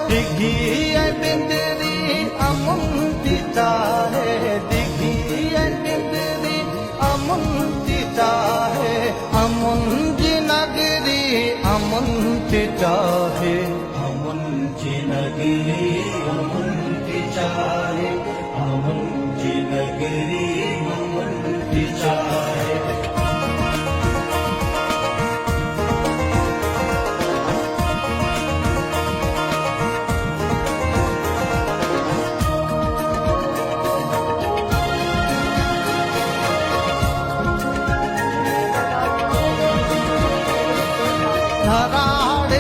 दिघी बिंदरी अमुंती चाहे, दिघी बिंदरी अमुंती चाहे, अमुंजी नगरी अमुंती चाहे, अमुंजी नगरी अमुंती चाहे, अमुंजी नगरी अमुंती चाहे। धराड़